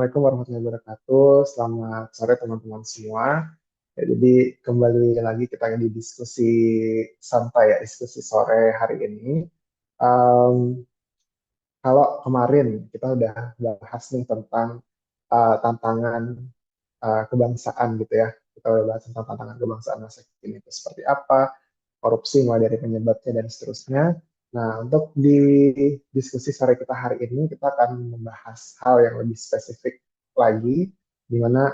Assalamualaikum warahmatullahi wabarakatuh. Selamat sore teman-teman semua. Ya, jadi kembali lagi kita di diskusi santai ya, diskusi sore hari ini. Em, Kalau kemarin kita udah bahas nih tentang tantangan kebangsaan gitu ya. Kita udah bahas tentang tantangan kebangsaan masa kini itu seperti apa, korupsi mulai dari penyebabnya dan seterusnya. Nah, untuk di diskusi sore kita hari ini, kita akan membahas hal yang lebih spesifik lagi, di mana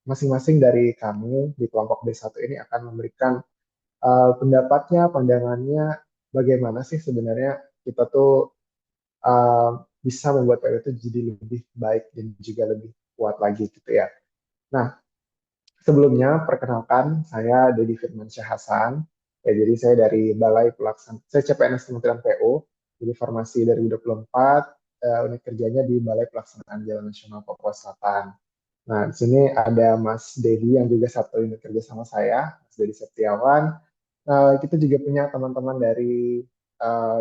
masing-masing dari kami di kelompok D1 ini akan memberikan pendapatnya, pandangannya, bagaimana sih sebenarnya kita tuh uh, bisa membuat PU itu jadi lebih baik dan juga lebih kuat lagi gitu ya. Nah, sebelumnya, perkenalkan, saya Dedi Firmansyah Hasan. Ya, jadi saya dari Balai Pelaksana, saya CPNS Kementerian PU, jadi formasi 2024, unit kerjanya di Balai Pelaksanaan Jalan Nasional Papua Selatan. Nah, di sini ada Mas Dedi yang juga satu unit kerja sama saya, Mas Dedi Septiawan. Kita juga punya teman-teman dari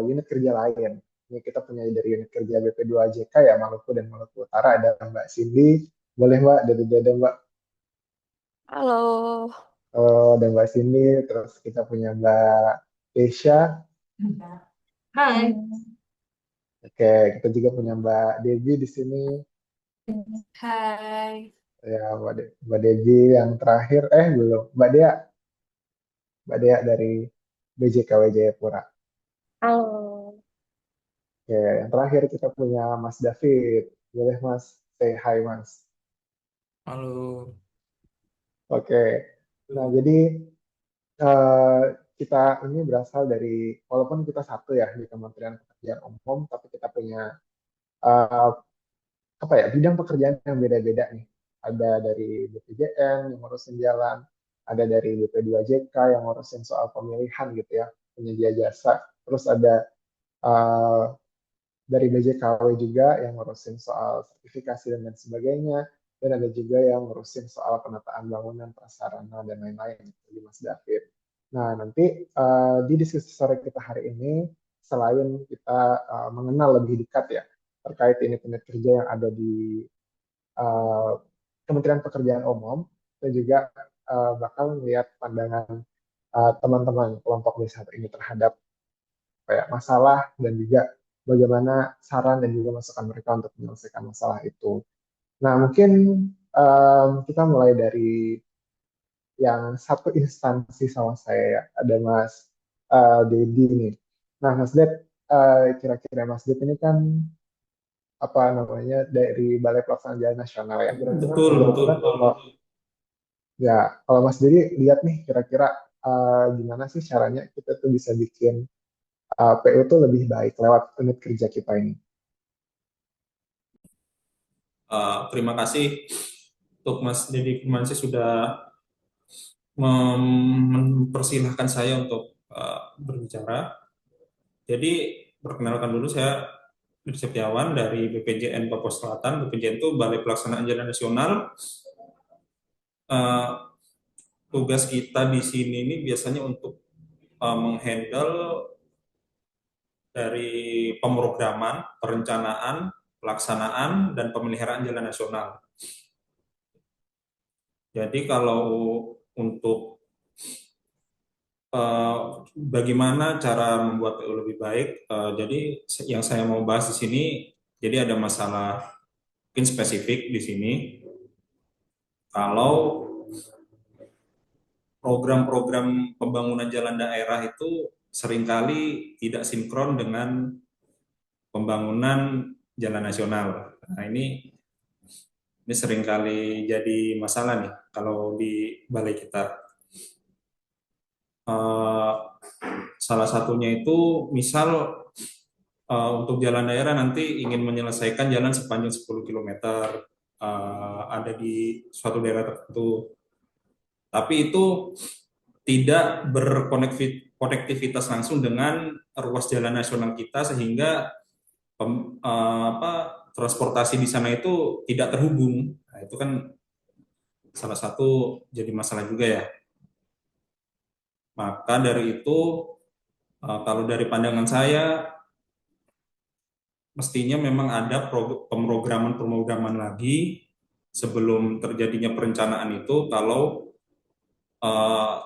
unit kerja lain. Ini kita punya dari unit kerja BP2JK ya, Maluku dan Maluku Utara, ada Mbak Cindy. Boleh Mbak, dari Mbak. Halo. Ada Mbak Cindy, terus kita punya Mbak Desya, Hai. oke, kita juga punya Mbak Devi di sini, Hai. ya Mbak Devi yang terakhir, belum, Mbak Dea dari BJKW Jayapura. Halo. Oke, yang terakhir kita punya Mas David, boleh Mas, say hi Mas. Halo. Oke, nah jadi eh, kita ini berasal dari, walaupun kita satu ya di Kementerian Pekerjaan Umum, tapi kita punya eh, apa ya bidang pekerjaan yang beda-beda nih. Ada dari BPJN yang ngurusin jalan, ada dari BP2JK yang ngurusin soal pemilihan gitu ya, penyedia jasa. Terus ada eh, dari BJKW juga yang ngurusin soal sertifikasi dan lain sebagainya. Dan ada juga yang ngurusin soal penataan bangunan, prasarana, dan lain-lain gitu, di Mas David. Nah, nanti di diskusi sore kita hari ini, selain kita mengenal lebih dekat ya, terkait ini unit kerja yang ada di uh, Kementerian Pekerjaan Umum, dan juga bakal melihat pandangan teman-teman kelompok wisata ini terhadap kayak masalah dan juga bagaimana saran dan juga masukan mereka untuk menyelesaikan masalah itu. Nah, mungkin kita mulai dari yang satu instansi sama saya ya, ada Mas Dedi nih. Nah, Mas Ded, kira-kira Mas Ded ini kan apa namanya dari Balai Pelaksanaan Jalan Nasional ya. Betul, betul. Kira-kira kalau Mas Diri lihat nih kira-kira gimana sih caranya kita tuh bisa bikin PU tuh lebih baik lewat unit kerja kita ini. Terima kasih untuk Mas Deddy Firmansyah sudah mempersilahkan saya untuk berbicara. Jadi, perkenalkan dulu saya Deddy Setiawan dari BPJN Papua Selatan. BPJN itu Balai Pelaksanaan Jalan Nasional. Eh, Tugas kita di sini ini biasanya untuk menghandle dari pemrograman, perencanaan, pelaksanaan, dan pemeliharaan jalan nasional. Jadi kalau untuk eh, bagaimana cara membuat PU lebih baik, jadi yang saya mau bahas di sini, jadi ada masalah mungkin spesifik di sini. Kalau program-program pembangunan jalan daerah itu seringkali tidak sinkron dengan pembangunan jalan nasional. Nah, ini seringkali jadi masalah nih kalau di balai kita. Eh, Salah satunya itu misal untuk jalan daerah nanti ingin menyelesaikan jalan sepanjang 10 km ada di suatu daerah tertentu. Tapi itu tidak berkonektivitas langsung dengan ruas jalan nasional kita sehingga transportasi di sana itu tidak terhubung. Nah, itu kan salah satu jadi masalah juga ya. Maka dari itu kalau dari pandangan saya mestinya memang ada pemrograman lagi sebelum terjadinya perencanaan itu, kalau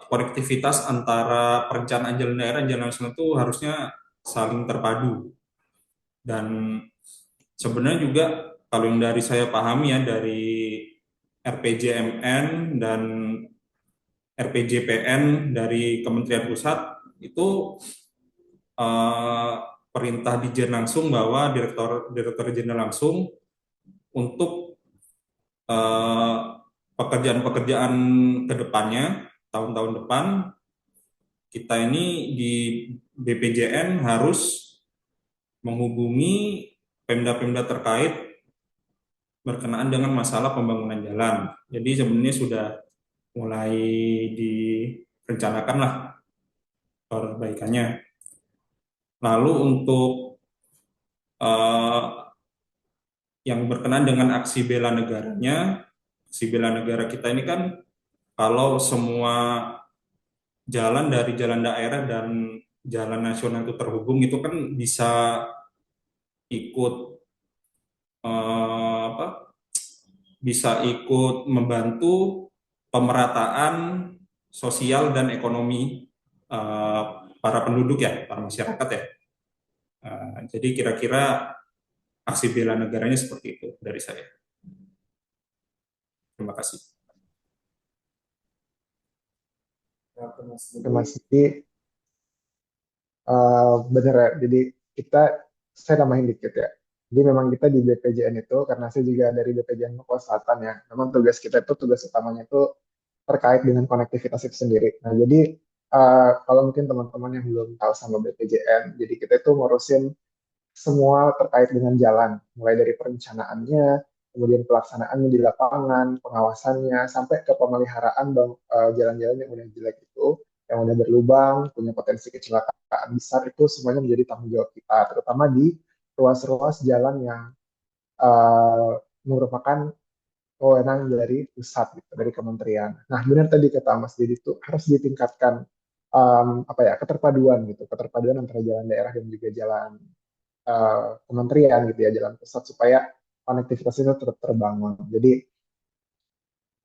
konektivitas antara perencanaan jalan daerah dan jalan nasional itu harusnya saling terpadu. Dan sebenarnya juga kalau yang dari saya pahami ya, dari RPJMN dan RPJPN dari Kementerian Pusat itu eh, perintah Dirjen langsung bahwa Direktur Jenderal langsung untuk eh, pekerjaan-pekerjaan ke depannya, tahun-tahun depan, kita ini di BPJN harus menghubungi Pemda-Pemda terkait berkenaan dengan masalah pembangunan jalan. Jadi sebenarnya sudah mulai direncanakan lah perbaikannya. Lalu untuk eh, yang berkenaan dengan aksi bela negaranya, aksi bela negara kita ini kan kalau semua jalan dari jalan daerah dan jalan nasional itu terhubung, itu kan bisa ikut apa? Bisa ikut membantu pemerataan sosial dan ekonomi eh, para penduduk ya, para masyarakat ya. Jadi kira-kira aksi bela negaranya seperti itu dari saya. Terima kasih. Oke, Mas Didi, bener ya. Jadi saya tambahin dikit ya. Jadi memang kita di BPJN itu, karena saya juga dari BPJN Papua Selatan ya, memang tugas kita itu, tugas utamanya itu terkait dengan konektivitas itu sendiri. Nah, jadi kalau mungkin teman-teman yang belum tahu sama BPJN, jadi kita itu ngurusin semua terkait dengan jalan, mulai dari perencanaannya, kemudian pelaksanaannya di lapangan, pengawasannya, sampai ke pemeliharaan jalan-jalan yang udah jelek itu, yang udah berlubang, punya potensi kecelakaan besar, itu semuanya menjadi tanggung jawab kita, terutama di ruas-ruas jalan yang uh, merupakan wewenang dari pusat, gitu, dari kementerian. Nah, benar tadi kata Mas Didi itu harus ditingkatkan apa ya, keterpaduan gitu, keterpaduan antara jalan daerah dan juga jalan kementerian gitu ya, jalan pusat, supaya konektivitas itu tetap terbangun. Jadi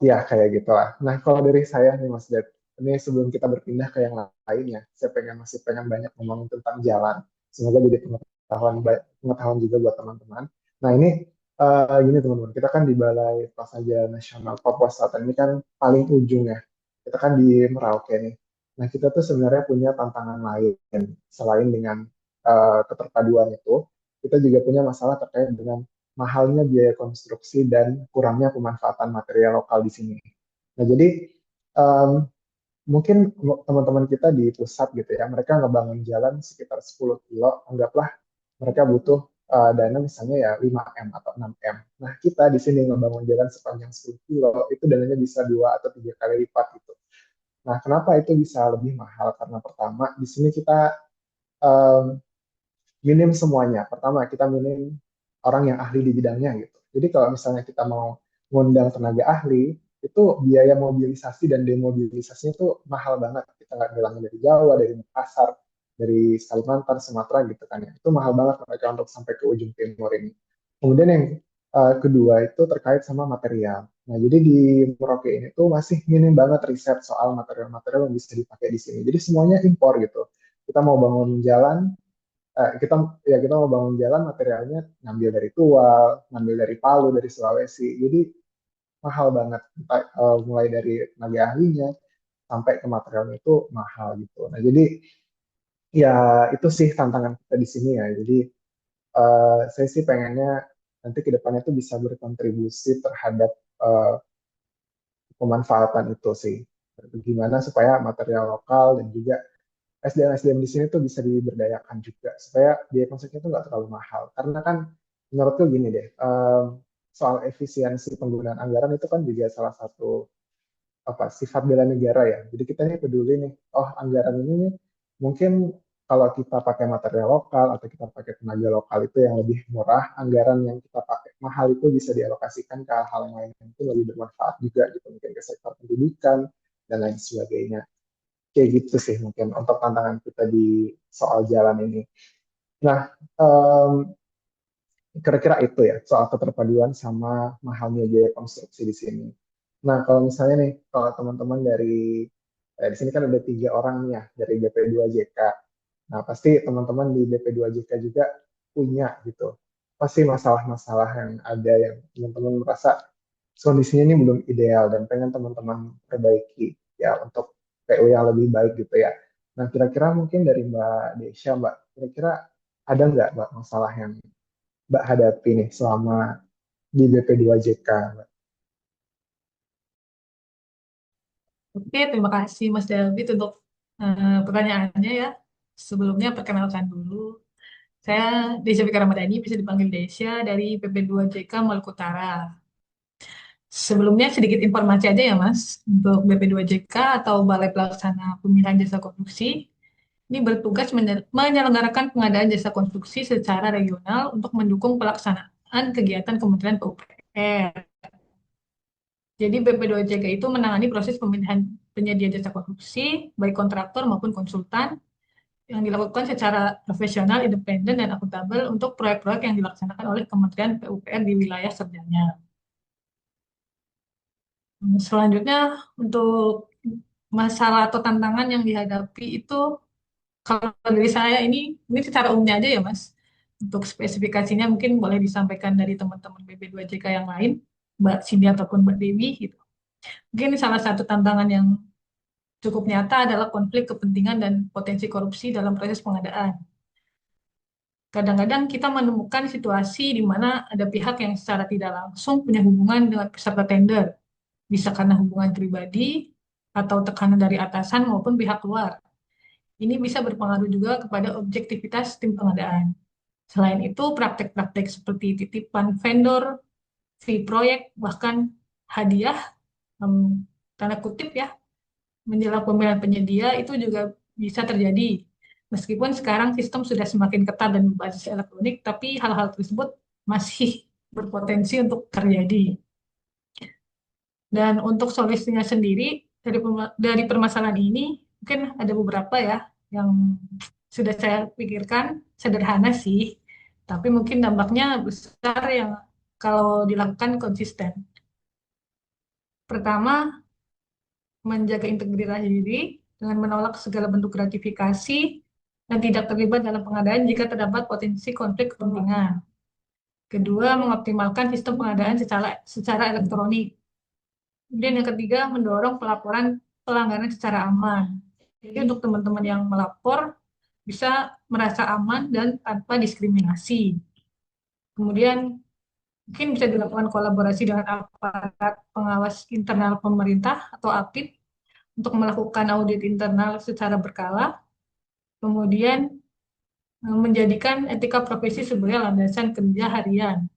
ya kayak gitulah. Nah, kalau dari saya nih Mas Ded, ini sebelum kita berpindah ke yang lainnya, saya masih pengen banyak ngomongin tentang jalan. Semoga jadi pengetahuan juga buat teman-teman. Nah, ini gini teman-teman, kita kan di Balai Pelaksana Jalan Nasional Papua Selatan ini kan paling ujung ya. Kita kan di Merauke nih. Nah, kita tuh sebenarnya punya tantangan lain selain dengan keterpaduan itu. Kita juga punya masalah terkait dengan mahalnya biaya konstruksi dan kurangnya pemanfaatan material lokal di sini. Nah, jadi um, mungkin teman-teman kita di pusat gitu ya, mereka ngebangun jalan sekitar 10 kilo, anggaplah mereka butuh dana misalnya ya 5M atau 6M. Nah, kita di sini ngebangun jalan sepanjang 10 kilo, itu dananya bisa 2 atau 3 kali lipat gitu. Nah, kenapa itu bisa lebih mahal? Karena pertama, di sini kita um, minim semuanya. Pertama, kita minim orang yang ahli di bidangnya gitu. Jadi kalau misalnya kita mau ngundang tenaga ahli, itu biaya mobilisasi dan demobilisasinya itu mahal banget. Kita nggak bilang dari Jawa, dari Makassar, dari Kalimantan, Sumatera gitu kan ya. Itu mahal banget mereka untuk sampai ke ujung timur ini. Kemudian yang kedua itu terkait sama material. Nah, jadi di Merauke ini tuh masih minim banget riset soal material-material yang bisa dipakai di sini. Jadi semuanya impor gitu. Kita mau bangun jalan, kita kita mau bangun jalan, materialnya ngambil dari Tual, ngambil dari Palu, dari Sulawesi. Jadi mahal banget. Mulai dari tenaga ahlinya sampai ke materialnya itu mahal gitu. Nah, jadi ya itu sih tantangan kita di sini ya. Jadi saya sih pengennya nanti ke depannya itu bisa berkontribusi terhadap uh, pemanfaatan itu sih. Gimana supaya material lokal dan juga SDM-SDM di sini tuh bisa diberdayakan juga supaya biaya konstruksinya tuh nggak terlalu mahal. Karena kan menurutku gini deh, soal efisiensi penggunaan anggaran itu kan juga salah satu apa sifat bela negara ya. Jadi kita nih peduli nih, oh anggaran ini nih mungkin kalau kita pakai material lokal atau kita pakai tenaga lokal itu yang lebih murah, anggaran yang kita pakai mahal itu bisa dialokasikan ke hal-hal yang lain yang itu lebih bermanfaat juga gitu, mungkin ke sektor pendidikan dan lain sebagainya. Kayak gitu sih mungkin untuk tantangan kita di soal jalan ini. Nah, Kira-kira itu ya soal keterpaduan sama mahalnya biaya konstruksi di sini. Nah, kalau misalnya nih, kalau teman-teman dari di sini kan ada 3 orang nih ya dari BP2JK. Nah, pasti teman-teman di BP2JK juga punya gitu. Pasti masalah-masalah yang ada yang teman-teman merasa kondisinya ini belum ideal dan pengen teman-teman perbaiki ya untuk PU yang lebih baik gitu ya. Nah, kira-kira mungkin dari Mbak Desya, Mbak, kira-kira ada nggak Mbak masalah yang Mbak hadapi nih selama di BP2JK? Oke, terima kasih Mas David untuk pertanyaannya ya. Sebelumnya perkenalkan dulu. Saya Desya Fika Ramadhani, bisa dipanggil Desya dari PP2JK Maluku Utara. Sebelumnya sedikit informasi aja ya Mas, untuk BP2JK atau Balai Pelaksana Pemilihan Jasa Konstruksi, ini bertugas menyelenggarakan pengadaan jasa konstruksi secara regional untuk mendukung pelaksanaan kegiatan Kementerian PUPR. Jadi BP2JK itu menangani proses pemilihan penyedia jasa konstruksi, baik kontraktor maupun konsultan, yang dilakukan secara profesional, independen, dan akuntabel untuk proyek-proyek yang dilaksanakan oleh Kementerian PUPR di wilayah kerjanya. Selanjutnya, untuk masalah atau tantangan yang dihadapi itu, kalau dari saya ini secara umumnya aja ya Mas. Untuk spesifikasinya mungkin boleh disampaikan dari teman-teman BP2JK yang lain, Mbak Cindy ataupun Mbak Dewi gitu. Mungkin salah satu tantangan yang cukup nyata adalah konflik kepentingan dan potensi korupsi dalam proses pengadaan. Kadang-kadang kita menemukan situasi di mana ada pihak yang secara tidak langsung punya hubungan dengan peserta tender, bisa karena hubungan pribadi atau tekanan dari atasan maupun pihak luar. Ini bisa berpengaruh juga kepada objektivitas tim pengadaan. Selain itu, praktek-praktek seperti titipan vendor, fee proyek, bahkan hadiah, tanda kutip ya, menjelang pemilihan penyedia itu juga bisa terjadi. Meskipun sekarang sistem sudah semakin ketat dan berbasis elektronik, tapi hal-hal tersebut masih berpotensi untuk terjadi. Dan untuk solusinya sendiri dari permasalahan ini mungkin ada beberapa ya yang sudah saya pikirkan, sederhana sih, tapi mungkin dampaknya besar yang kalau dilakukan konsisten. Pertama, menjaga integritas diri dengan menolak segala bentuk gratifikasi dan tidak terlibat dalam pengadaan jika terdapat potensi konflik kepentingan. Kedua, mengoptimalkan sistem pengadaan secara elektronik. Kemudian yang ketiga, mendorong pelaporan pelanggaran secara aman. Jadi untuk teman-teman yang melapor bisa merasa aman dan tanpa diskriminasi. Kemudian mungkin bisa dilakukan kolaborasi dengan aparat pengawas internal pemerintah atau APIP untuk melakukan audit internal secara berkala, kemudian menjadikan etika profesi sebagai landasan kerja harian.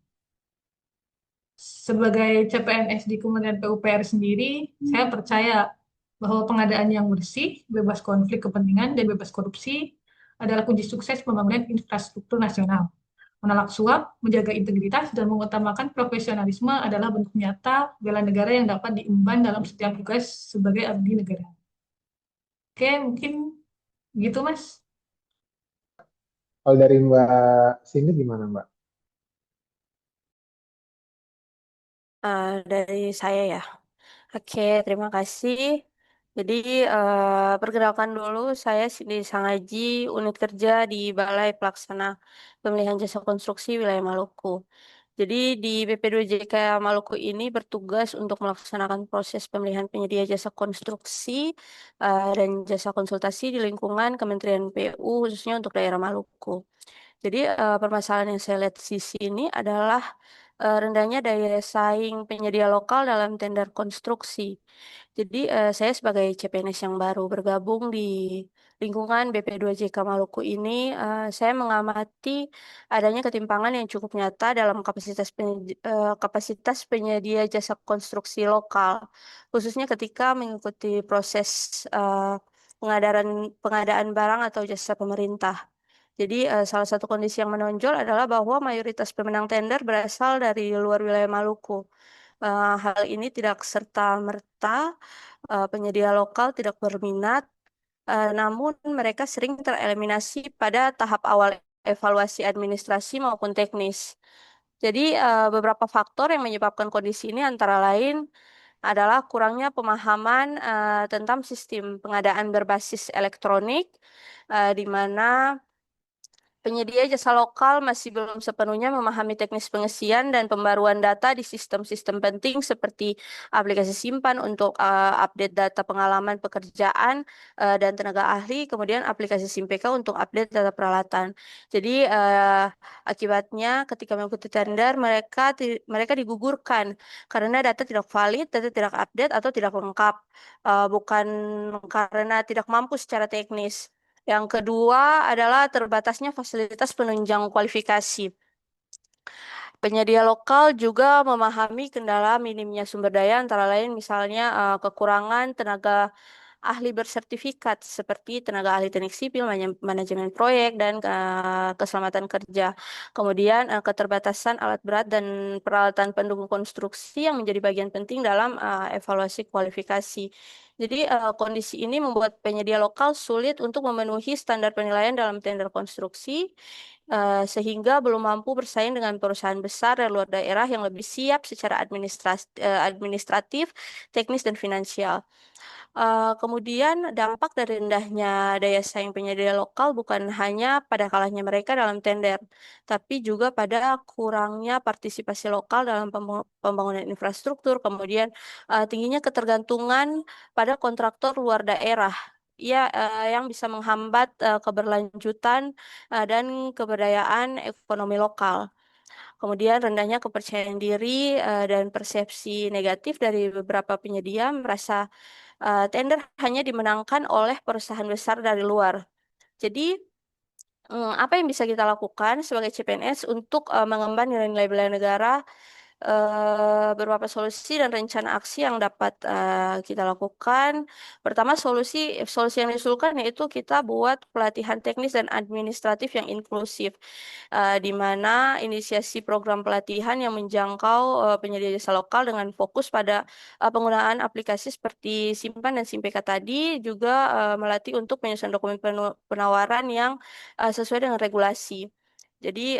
Sebagai CPNS di Kementerian PUPR sendiri, saya percaya bahwa pengadaan yang bersih, bebas konflik kepentingan, dan bebas korupsi adalah kunci sukses pembangunan infrastruktur nasional. Menolak suap, menjaga integritas, dan mengutamakan profesionalisme adalah bentuk nyata bela negara yang dapat diemban dalam setiap tugas sebagai abdi negara. Oke, mungkin gitu, Mas. Kalau dari Mbak Cindy gimana Mbak? Dari saya ya. Oke, terima kasih. Jadi, perkenalkan dulu, saya Cindy Sangaji, unit kerja di Balai Pelaksana Pemilihan Jasa Konstruksi Wilayah Maluku. Jadi, di BP2JK Maluku ini bertugas untuk melaksanakan proses pemilihan penyedia jasa konstruksi dan jasa konsultasi di lingkungan Kementerian PU, khususnya untuk daerah Maluku. Jadi, permasalahan yang saya lihat di sini adalah rendahnya daya saing penyedia lokal dalam tender konstruksi. Jadi saya sebagai CPNS yang baru bergabung di lingkungan BP2JK Maluku ini, saya mengamati adanya ketimpangan yang cukup nyata dalam kapasitas penyedia jasa konstruksi lokal, khususnya ketika mengikuti proses pengadaan pengadaan barang atau jasa pemerintah. Jadi salah satu kondisi yang menonjol adalah bahwa mayoritas pemenang tender berasal dari luar wilayah Maluku. Hal ini tidak serta-merta penyedia lokal tidak berminat, namun mereka sering tereliminasi pada tahap awal evaluasi administrasi maupun teknis. Jadi beberapa faktor yang menyebabkan kondisi ini antara lain adalah kurangnya pemahaman tentang sistem pengadaan berbasis elektronik, di mana penyedia jasa lokal masih belum sepenuhnya memahami teknis pengisian dan pembaruan data di sistem-sistem penting seperti aplikasi simpan untuk update data pengalaman pekerjaan dan tenaga ahli, kemudian aplikasi SIMPK untuk update data peralatan. Jadi akibatnya ketika mengikuti tender mereka digugurkan karena data tidak valid, data tidak update atau tidak lengkap, bukan karena tidak mampu secara teknis. Yang kedua adalah terbatasnya fasilitas penunjang kualifikasi. Penyedia lokal juga memahami kendala minimnya sumber daya, antara lain misalnya kekurangan tenaga ahli bersertifikat seperti tenaga ahli teknik sipil, manajemen proyek, dan keselamatan kerja. Kemudian keterbatasan alat berat dan peralatan pendukung konstruksi yang menjadi bagian penting dalam evaluasi kualifikasi. Jadi kondisi ini membuat penyedia lokal sulit untuk memenuhi standar penilaian dalam tender konstruksi, sehingga belum mampu bersaing dengan perusahaan besar dari luar daerah yang lebih siap secara administratif, teknis, dan finansial. Kemudian dampak dari rendahnya daya saing penyedia lokal bukan hanya pada kalahnya mereka dalam tender, tapi juga pada kurangnya partisipasi lokal dalam pembangunan infrastruktur, kemudian tingginya ketergantungan pada kontraktor luar daerah. Ya, yang bisa menghambat keberlanjutan dan keberdayaan ekonomi lokal. Kemudian rendahnya kepercayaan diri dan persepsi negatif dari beberapa penyedia merasa tender hanya dimenangkan oleh perusahaan besar dari luar. Jadi, apa yang bisa kita lakukan sebagai CPNS untuk mengemban nilai-nilai bela negara, beberapa solusi dan rencana aksi yang dapat kita lakukan. Pertama, solusi solusi yang diusulkan yaitu kita buat pelatihan teknis dan administratif yang inklusif, di mana inisiasi program pelatihan yang menjangkau penyedia jasa lokal dengan fokus pada penggunaan aplikasi seperti Simpan dan Simpeka tadi, juga melatih untuk penyusunan dokumen penawaran yang sesuai dengan regulasi. Jadi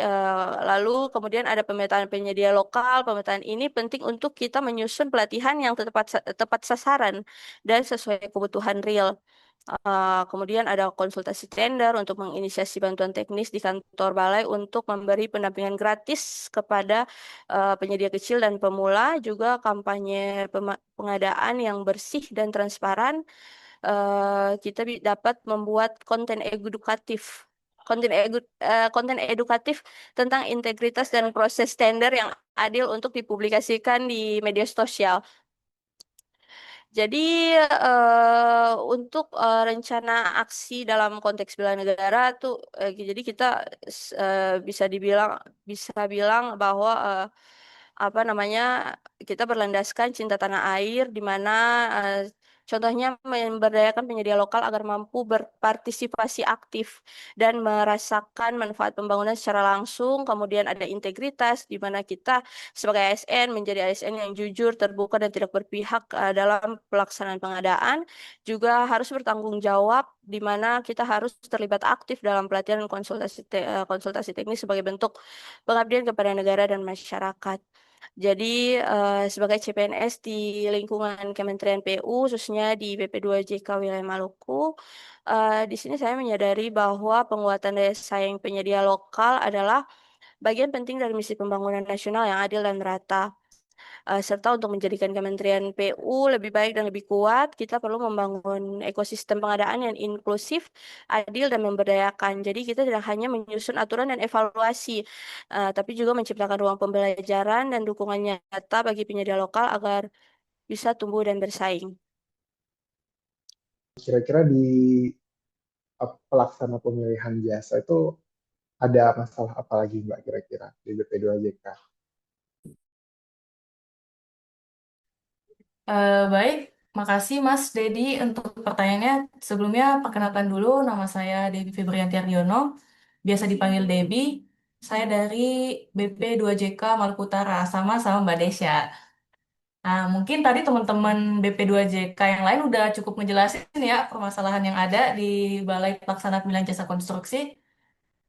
lalu kemudian ada pemetaan penyedia lokal. Pemetaan ini penting untuk kita menyusun pelatihan yang tepat sasaran dan sesuai kebutuhan real. Kemudian ada konsultasi tender untuk menginisiasi bantuan teknis di kantor balai untuk memberi pendampingan gratis kepada penyedia kecil dan pemula, juga kampanye pengadaan yang bersih dan transparan. Kita dapat membuat konten edukatif tentang integritas dan proses tender yang adil untuk dipublikasikan di media sosial. Jadi untuk rencana aksi dalam konteks bela negara tuh, jadi kita bisa bilang bahwa apa namanya, kita berlandaskan cinta tanah air, di mana eh, contohnya memberdayakan penyedia lokal agar mampu berpartisipasi aktif dan merasakan manfaat pembangunan secara langsung. Kemudian ada integritas, di mana kita sebagai ASN menjadi ASN yang jujur, terbuka, dan tidak berpihak dalam pelaksanaan pengadaan. Juga harus bertanggung jawab, di mana kita harus terlibat aktif dalam pelatihan dan konsultasi teknis sebagai bentuk pengabdian kepada negara dan masyarakat. Jadi sebagai CPNS di lingkungan Kementerian PU, khususnya di BP2JK wilayah Maluku, di sini saya menyadari bahwa penguatan daya saing penyedia lokal adalah bagian penting dari misi pembangunan nasional yang adil dan merata. Serta untuk menjadikan Kementerian PU lebih baik dan lebih kuat, kita perlu membangun ekosistem pengadaan yang inklusif, adil, dan memberdayakan. Jadi kita tidak hanya menyusun aturan dan evaluasi, tapi juga menciptakan ruang pembelajaran dan dukungan nyata bagi penyedia lokal agar bisa tumbuh dan bersaing. Kira-kira di pelaksana pemilihan jasa itu ada masalah apa lagi Mbak kira-kira di BP2JK? Baik, makasih Mas Dedi untuk pertanyaannya. Sebelumnya, perkenalkan dulu, nama saya Debbie Febrianti Ardiono, biasa dipanggil Debbie. Saya dari BP2JK Maluku Utara, sama-sama Mbak Desya. Nah, mungkin tadi teman-teman BP2JK yang lain udah cukup ngejelasin ya permasalahan yang ada di Balai Pelaksana Pemilihan Jasa Konstruksi.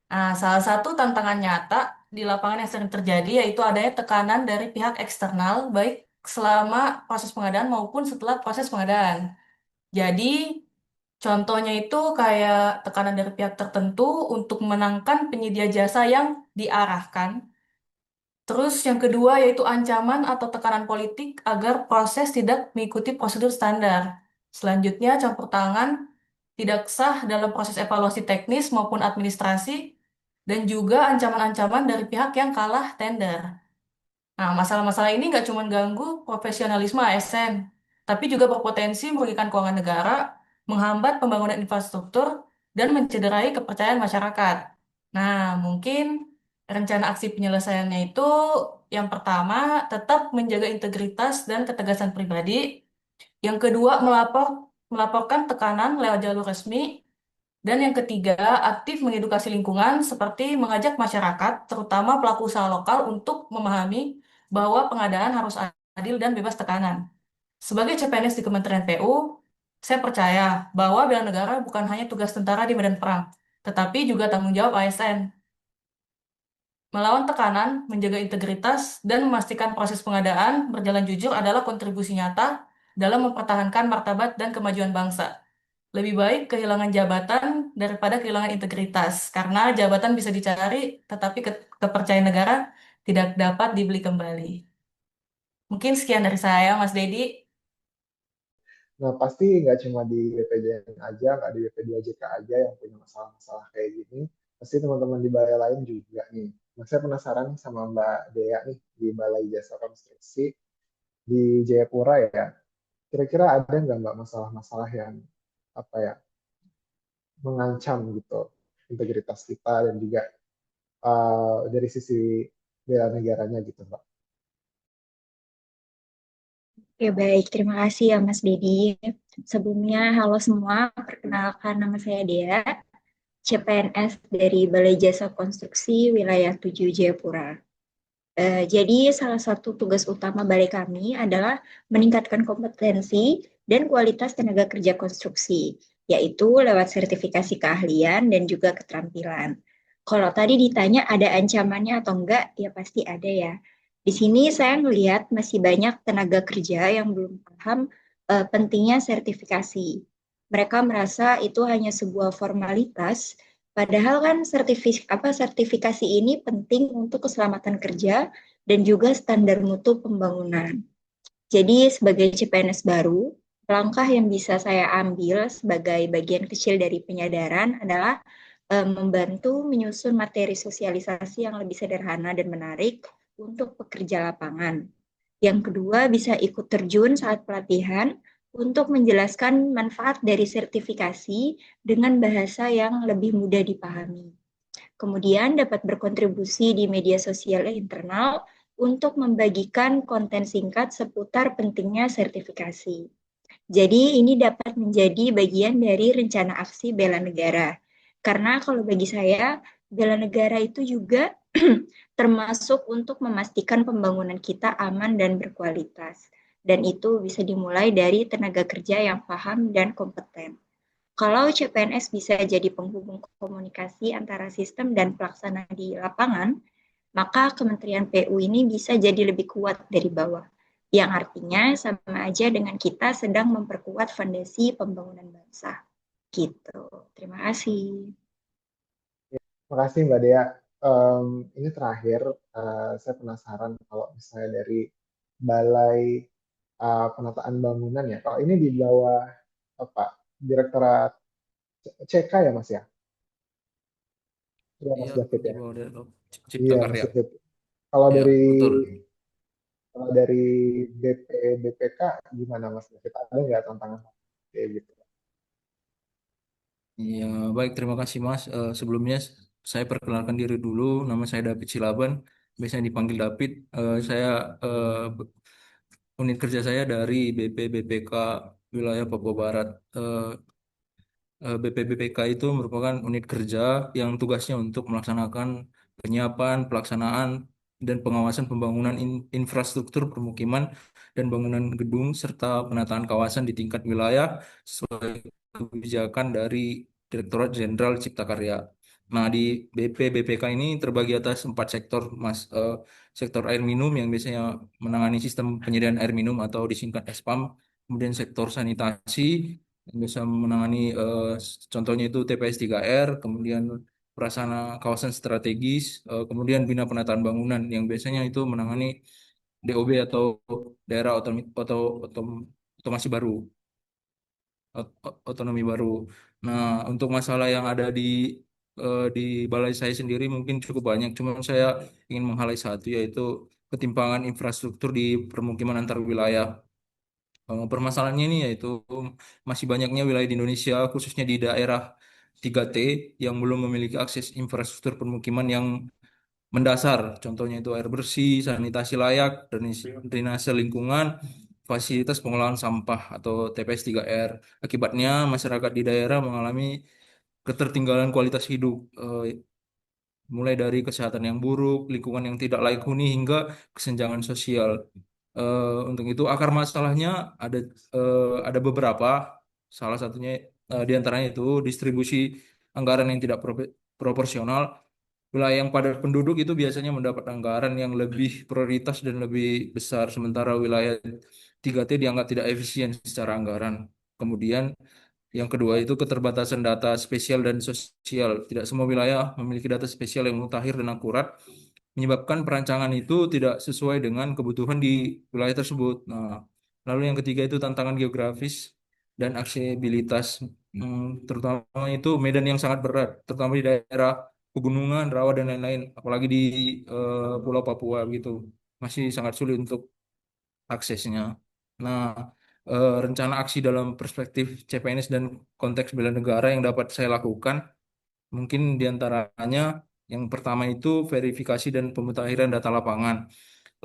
Nah, salah satu tantangan nyata di lapangan yang sering terjadi yaitu adanya tekanan dari pihak eksternal, baik selama proses pengadaan maupun setelah proses pengadaan. Jadi, contohnya itu kayak tekanan dari pihak tertentu untuk memenangkan penyedia jasa yang diarahkan. Terus yang kedua yaitu ancaman atau tekanan politik agar proses tidak mengikuti prosedur standar. Selanjutnya, campur tangan tidak sah dalam proses evaluasi teknis maupun administrasi, dan juga ancaman-ancaman dari pihak yang kalah tender. Nah, masalah-masalah ini nggak cuma ganggu profesionalisme ASN, tapi juga berpotensi merugikan keuangan negara, menghambat pembangunan infrastruktur, dan mencederai kepercayaan masyarakat. Nah, mungkin rencana aksi penyelesaiannya itu yang pertama, tetap menjaga integritas dan ketegasan pribadi. Yang kedua, melaporkan tekanan lewat jalur resmi. Dan yang ketiga, aktif mengedukasi lingkungan seperti mengajak masyarakat, terutama pelaku usaha lokal untuk memahami bahwa pengadaan harus adil dan bebas tekanan. Sebagai CPNS di Kementerian PU, saya percaya bahwa bela negara bukan hanya tugas tentara di medan perang, tetapi juga tanggung jawab ASN. Melawan tekanan, menjaga integritas, dan memastikan proses pengadaan berjalan jujur adalah kontribusi nyata dalam mempertahankan martabat dan kemajuan bangsa. Lebih baik kehilangan jabatan daripada kehilangan integritas, karena jabatan bisa dicari, tetapi kepercayaan negara tidak dapat dibeli kembali. Mungkin sekian dari saya, Mas Dedi. Nah, pasti nggak cuma di BPJN aja, nggak di BP2JK aja yang punya masalah-masalah kayak gini. Pasti teman-teman di balai lain juga nih. Nah, saya penasaran nih sama Mbak Dea nih di Balai Jasa Konstruksi di Jayapura ya. Kira-kira ada nggak Mbak masalah-masalah yang apa ya mengancam gitu integritas kita dan juga dari sisi bela negaranya gitu Mbak. Oke, baik. Terima kasih ya, Mas Dedi. Sebelumnya, halo semua. Perkenalkan, nama saya Dea, CPNS dari Balai Jasa Konstruksi Wilayah 7 Jayapura. Jadi, salah satu tugas utama balai kami adalah meningkatkan kompetensi dan kualitas tenaga kerja konstruksi, yaitu lewat sertifikasi keahlian dan juga keterampilan. Kalau tadi ditanya ada ancamannya atau enggak, ya pasti ada ya. Di sini saya melihat masih banyak tenaga kerja yang belum paham pentingnya sertifikasi. Mereka merasa itu hanya sebuah formalitas, padahal kan sertifikasi ini penting untuk keselamatan kerja dan juga standar mutu pembangunan. Jadi sebagai CPNS baru, langkah yang bisa saya ambil sebagai bagian kecil dari penyadaran adalah membantu menyusun materi sosialisasi yang lebih sederhana dan menarik untuk pekerja lapangan. Yang kedua, bisa ikut terjun saat pelatihan untuk menjelaskan manfaat dari sertifikasi dengan bahasa yang lebih mudah dipahami. Kemudian dapat berkontribusi di media sosial internal untuk membagikan konten singkat seputar pentingnya sertifikasi. Jadi ini dapat menjadi bagian dari rencana aksi bela negara. Karena kalau bagi saya, bela negara itu juga termasuk untuk memastikan pembangunan kita aman dan berkualitas. Dan itu bisa dimulai dari tenaga kerja yang paham dan kompeten. Kalau CPNS bisa jadi penghubung komunikasi antara sistem dan pelaksana di lapangan, maka Kementerian PU ini bisa jadi lebih kuat dari bawah. Yang artinya sama aja dengan kita sedang memperkuat fondasi pembangunan bangsa. Gitu. Terima kasih. Makasih Mbak Dea. Ini terakhir, saya penasaran kalau misalnya dari Balai Penataan Bangunan ya. Kalau ini di bawah apa? Direktorat CK ya Mas ya? Iya Mas Iya, David di ya. bawah Cipta Iya Mas Karya. David. Kalau Ya, dari betul. kalau dari BPK gimana Mas David? Ada nggak tantangan kayak gitu? Ya, baik, terima kasih Mas. Sebelumnya saya perkenalkan diri dulu. Nama saya David Silaban, biasanya dipanggil David. Saya unit kerja saya dari BPBPK wilayah Papua Barat. BPBPK itu merupakan unit kerja yang tugasnya untuk melaksanakan penyiapan, pelaksanaan, dan pengawasan pembangunan infrastruktur permukiman dan bangunan gedung serta penataan kawasan di tingkat wilayah sesuai kebijakan dari Direktorat Jenderal Cipta Karya. Nah, di BPK ini terbagi atas 4 sektor, Mas. Sektor air minum yang biasanya menangani sistem penyediaan air minum atau disingkat SPAM. Kemudian sektor sanitasi yang biasa menangani, contohnya itu TPS 3R, kemudian prasarana kawasan strategis, kemudian bina penataan bangunan yang biasanya itu menangani DOB atau daerah otomasi baru, otonomi baru. Nah, untuk masalah yang ada di balai saya sendiri mungkin cukup banyak, cuma saya ingin meng-highlight satu, yaitu ketimpangan infrastruktur di permukiman antar wilayah. Permasalahannya ini yaitu masih banyaknya wilayah di Indonesia, khususnya di daerah 3T, yang belum memiliki akses infrastruktur permukiman yang mendasar. Contohnya itu air bersih, sanitasi layak, drainase lingkungan, fasilitas pengolahan sampah atau TPS 3R. Akibatnya masyarakat di daerah mengalami ketertinggalan kualitas hidup, mulai dari kesehatan yang buruk, lingkungan yang tidak layak huni, hingga kesenjangan sosial. Untuk itu akar masalahnya ada ada beberapa. Salah satunya, di antaranya itu distribusi anggaran yang tidak proporsional. Wilayah yang padat penduduk itu biasanya mendapat anggaran yang lebih prioritas dan lebih besar, sementara wilayah 3T dianggap tidak efisien secara anggaran. Kemudian yang kedua itu keterbatasan data spesial dan sosial. Tidak semua wilayah memiliki data spesial yang mutakhir dan akurat, menyebabkan perancangan itu tidak sesuai dengan kebutuhan di wilayah tersebut. Nah, lalu yang ketiga itu tantangan geografis dan aksesibilitas. Terutama itu medan yang sangat berat, terutama di daerah pegunungan, rawa dan lain-lain, apalagi di Pulau Papua gitu, masih sangat sulit untuk aksesnya. Nah, rencana aksi dalam perspektif CPNS dan konteks bela negara yang dapat saya lakukan, mungkin diantaranya yang pertama itu verifikasi dan pemutakhiran data lapangan.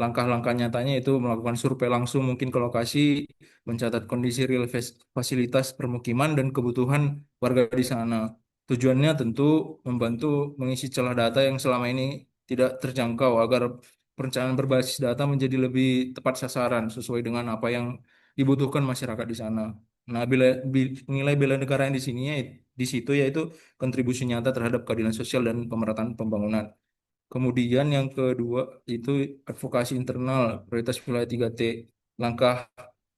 Langkah-langkah nyatanya itu melakukan survei langsung mungkin ke lokasi, mencatat kondisi real fasilitas permukiman dan kebutuhan warga di sana. Tujuannya tentu membantu mengisi celah data yang selama ini tidak terjangkau, agar perencanaan berbasis data menjadi lebih tepat sasaran sesuai dengan apa yang dibutuhkan masyarakat di sana. Nah, nilai bela negara yang di sini di situ yaitu kontribusi nyata terhadap keadilan sosial dan pemerataan pembangunan. Kemudian yang kedua itu advokasi internal prioritas wilayah 3T. Langkah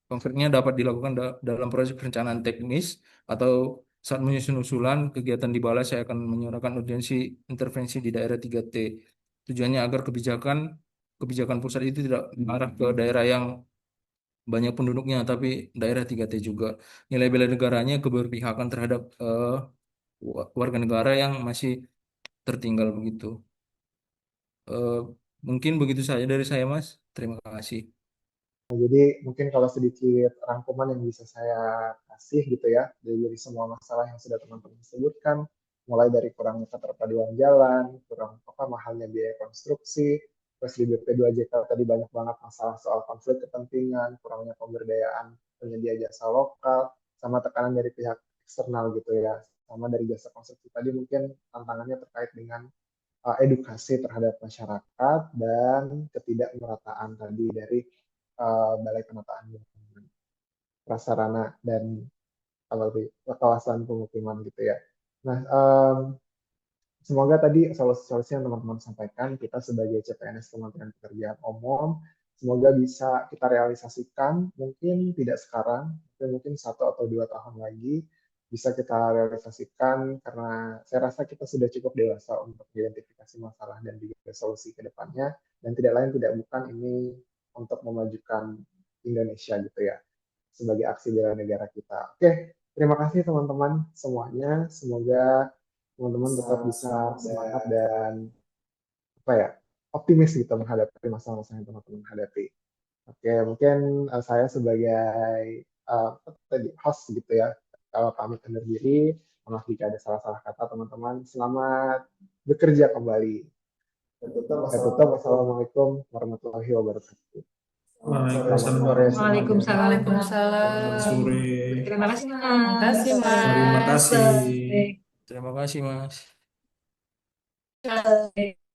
konkretnya dapat dilakukan dalam proses perencanaan teknis atau saat menyusun usulan kegiatan di balai, saya akan menyuarakan urgensi intervensi di daerah 3T. Tujuannya agar kebijakan kebijakan pusat itu tidak mengarah ke daerah yang banyak penduduknya, tapi daerah 3T juga. Nilai bela negaranya keberpihakan terhadap warga negara yang masih tertinggal begitu. Eh, Mungkin begitu saja dari saya, Mas. Terima kasih. Nah, jadi mungkin kalau sedikit rangkuman yang bisa saya kasih gitu ya, dari semua masalah yang sudah teman-teman sebutkan, mulai dari kurangnya keterpaduan jalan, kurang apa mahalnya biaya konstruksi, terus di BP2JK tadi banyak banget masalah soal konflik kepentingan, kurangnya pemberdayaan penyedia jasa lokal, sama tekanan dari pihak eksternal gitu ya, sama dari jasa konstruksi tadi mungkin tantangannya terkait dengan edukasi terhadap masyarakat dan ketidakmerataan tadi dari Balai Penataan Lingkungan, prasarana dan kawasan pemukiman gitu ya. Nah, semoga tadi solusi-solusi yang teman-teman sampaikan kita sebagai CPNS Kementerian Pekerjaan Umum semoga bisa kita realisasikan, mungkin tidak sekarang, tapi mungkin 1 atau 2 tahun lagi bisa kita realisasikan karena saya rasa kita sudah cukup dewasa untuk identifikasi masalah dan juga solusi ke depannya, dan tidak lain tidak bukan ini untuk memajukan Indonesia gitu ya sebagai aksi bela negara kita. Oke, terima kasih teman-teman semuanya. Semoga teman-teman tetap bisa semangat dan apa ya optimis gitu menghadapi masalah-masalah yang teman-teman hadapi. Oke, mungkin saya sebagai tadi host gitu ya, kalau pamit undur diri, maaf jika ada salah-salah kata teman-teman. Selamat bekerja kembali. Saya tutup. Wassalamualaikum warahmatullahi wabarakatuh. Selamat Waalaikumsalam sore semuanya. Waalaikumsalam. Waalaikumsalam. sore. Terima kasih, Terima Mas. kasih, Terima Mas. kasih. Terima kasih, Mas. Baik.